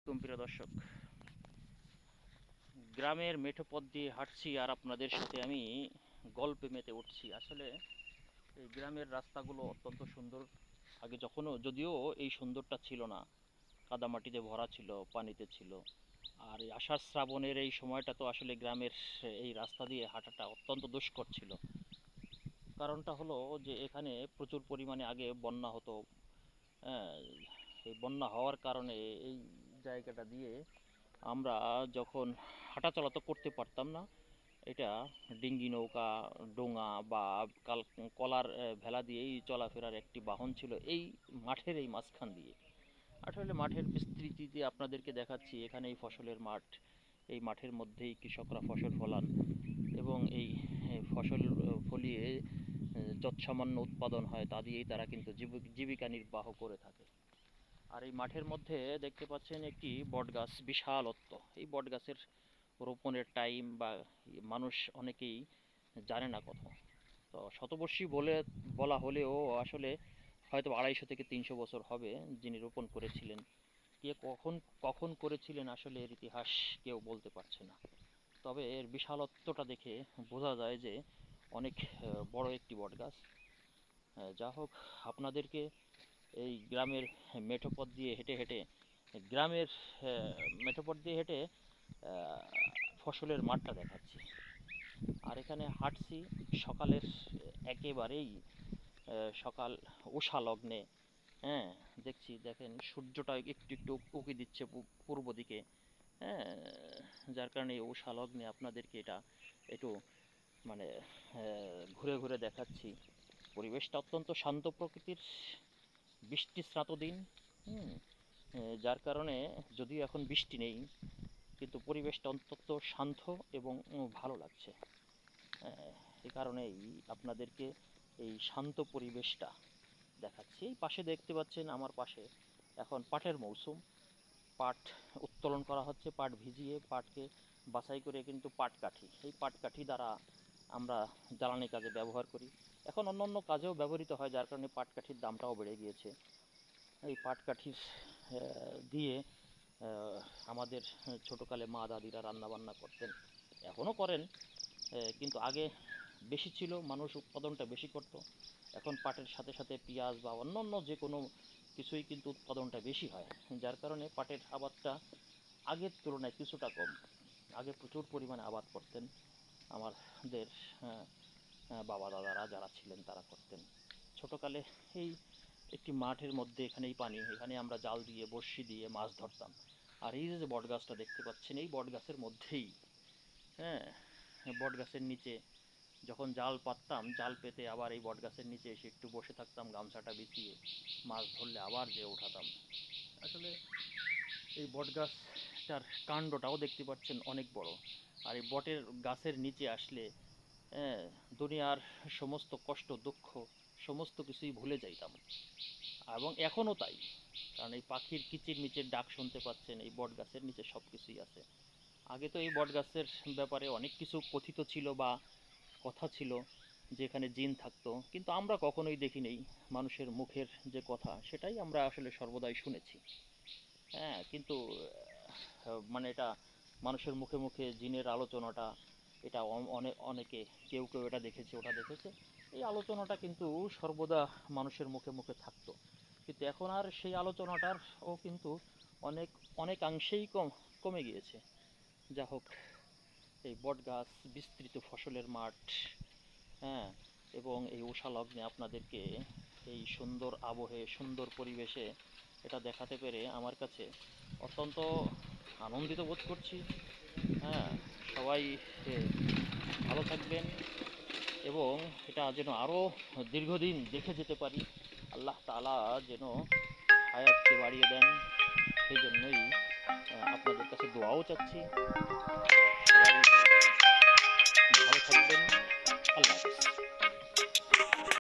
প্রিয় দর্শক, গ্রামের মেঠো পথ দিয়ে হাঁটছি আর আপনাদের সাথে আমি গল্পে মেতে উঠছি। আসলে এই গ্রামের রাস্তাগুলো অত্যন্ত সুন্দর। আগে যদিও এই সুন্দরটা ছিল না, কাদামাটিতে ভরা ছিল, পানিতে ছিল। আর এই আষাঢ় শ্রাবণের এই সময়টা তো আসলে গ্রামের এই রাস্তা দিয়ে হাঁটাটা অত্যন্ত দুষ্কর ছিল। কারণটা হলো যে এখানে প্রচুর পরিমাণে আগে বন্যা হতো। হ্যাঁ, এই বন্যা হওয়ার কারণে এই জায়গাটা দিয়ে আমরা যখন হাঁটাচলা তো করতে পারতাম না। এটা ডিঙ্গি নৌকা, ডোঙা বা কলার ভেলা দিয়েই চলাফেরার একটি বাহন ছিল এই মাঠের এই মাঝখান দিয়ে। আসলে মাঠের বিস্তৃতিতে আপনাদেরকে দেখাচ্ছি, এখানে এই ফসলের মাঠ। এই মাঠের মধ্যেই কৃষকরা ফসল ফলান এবং এই ফসল ফলিয়ে যৎসামান্য উৎপাদন হয় তা দিয়েই তারা কিন্তু জীবিকা নির্বাহ করে থাকে। আর এই মাঠের মধ্যে দেখতে পাচ্ছেন একটি বটগাছ, বিশালত্ব। এই বটগাছের রোপণের টাইম বা মানুষ অনেকেই জানে না কথা। তো শতবর্ষী বলা হলেও আসলে হয়তো 250 থেকে 300 বছর হবে যিনি রোপণ করেছিলেন। কে কখন কখন করেছিলেন আসলে এর ইতিহাস কেউ বলতে পারছে না। তবে এর বিশালত্বটা দেখে বোঝা যায় যে অনেক বড় একটি বটগাছ। যা হোক, আপনাদেরকে এই গ্রামের মেঠো পথ দিয়ে হেঁটে হেঁটে গ্রামের মেঠো পথ দিয়ে হেঁটে ফসলের মাঠটা দেখাচ্ছি। আর এখানে হাঁটছি সকালের একেবারেই সকাল উষা লগ্নে। হ্যাঁ, দেখেন সূর্যটা একটু একটু উঁকি দিচ্ছে পূর্ব দিকে। হ্যাঁ, যার কারণে উষা লগ্নে আপনাদেরকে এটা একটু মানে ঘুরে ঘুরে দেখাচ্ছি। পরিবেশটা অত্যন্ত শান্ত প্রকৃতির, বৃষ্টিস্নাত দিন। হুম, যার কারণে যদিও এখন বৃষ্টি নেই, কিন্তু পরিবেশটা অত্যন্ত শান্ত এবং ভালো লাগছে। এই কারণেই আপনাদেরকে এই শান্ত পরিবেশটা দেখাচ্ছি। এই পাশে দেখতে পাচ্ছেন, আমার পাশে এখন পাটের মৌসুম। পাট উত্তোলন করা হচ্ছে, পাট ভিজিয়ে পাটকে বাছাই করে কিন্তু পাটকাঠি, এই পাটকাঠি দ্বারা আমরা জ্বালানি কাজে ব্যবহার করি। এখন অন্য অন্য কাজেও ব্যবহৃত হয়, যার কারণে পাটকাঠির দামটাও বেড়ে গিয়েছে। এই পাটকাঠির দিয়ে আমাদের ছোটোকালে মা দাদিরা রান্নাবান্না করতেন, এখনও করেন। কিন্তু আগে বেশি ছিল, মানুষ উৎপাদনটা বেশি করত। এখন পাটের সাথে সাথে পেঁয়াজ বা অন্য অন্য যে কোনো কিছুই কিন্তু উৎপাদনটা বেশি হয়, যার কারণে পাটের আবাদটা আগের তুলনায় কিছুটা কম। আগে প্রচুর পরিমাণে আবাদ করতেন আমাদের বাবা দাদারা যারা ছিলেন তারা করতেন। ছোটোকালে এই একটি মাঠের মধ্যে, এখানেই পানি, এখানে আমরা জাল দিয়ে বড়শি দিয়ে মাছ ধরতাম। আর এই যে বটগাছটা দেখতে পাচ্ছেন, এই বটগাছের মধ্যেই, হ্যাঁ, বটগাছের নিচে যখন জাল পাততাম, জাল পেতে আবার এই বটগাছের নিচে এসে একটু বসে থাকতাম গামছাটা বিছিয়ে, মাছ ধরলে আবার যে উঠাতাম। আসলে এই বটগাছটার কাণ্ডটাও দেখতে পাচ্ছেন অনেক বড়। আর এই বটের গাছের নিচে আসলে হ্যাঁ, দুনিয়ার সমস্ত কষ্ট দুঃখ সমস্ত কিছুই ভুলে যাইতাম। এবং এখনও তাই, কারণ এই পাখির কিচিরমিচির ডাক শুনতে পাচ্ছেন, এই বট গাছের নিচে সব কিছুই আছে। আগে তো এই বট গাছের ব্যাপারে অনেক কিছু কথিত ছিল বা কথা ছিল, যেখানে জিন থাকতো, কিন্তু আমরা কখনোই দেখি নেই। মানুষের মুখের যে কথা, সেটাই আমরা আসলে সর্বদাই শুনেছি। হ্যাঁ, কিন্তু মানে এটা মানুষের মুখে মুখে জিনের আলোচনাটা, এটা অনেকে, কেউ কেউ এটা দেখেছে ওটা দেখেছে, এই আলোচনাটা কিন্তু সর্বদা মানুষের মুখে মুখে থাকতো। কিন্তু এখন আর সেই আলোচনাটারও কিন্তু অনেক অনেকাংশেই কমে গিয়েছে। যা হোক, এই বটগাছ, বিস্তৃত ফসলের মাঠ, হ্যাঁ, এবং এই উষা লগ্নে আপনাদেরকে এই সুন্দর আবহে, সুন্দর পরিবেশে এটা দেখাতে পেরে আমার কাছে অত্যন্ত আনন্দিত বোধ করছি। হ্যাঁ, সবাই ভালো থাকবেন এবং এটা যেন আরও দীর্ঘদিন দেখে যেতে পারি। আল্লাহ তাআলা যেন হায়াতকে বাড়িয়ে দেন, সেই জন্যই আপনাদের কাছে দোয়াও চাচ্ছি। সবাই ভালো থাকবেন। আল্লাহ হাফেজ।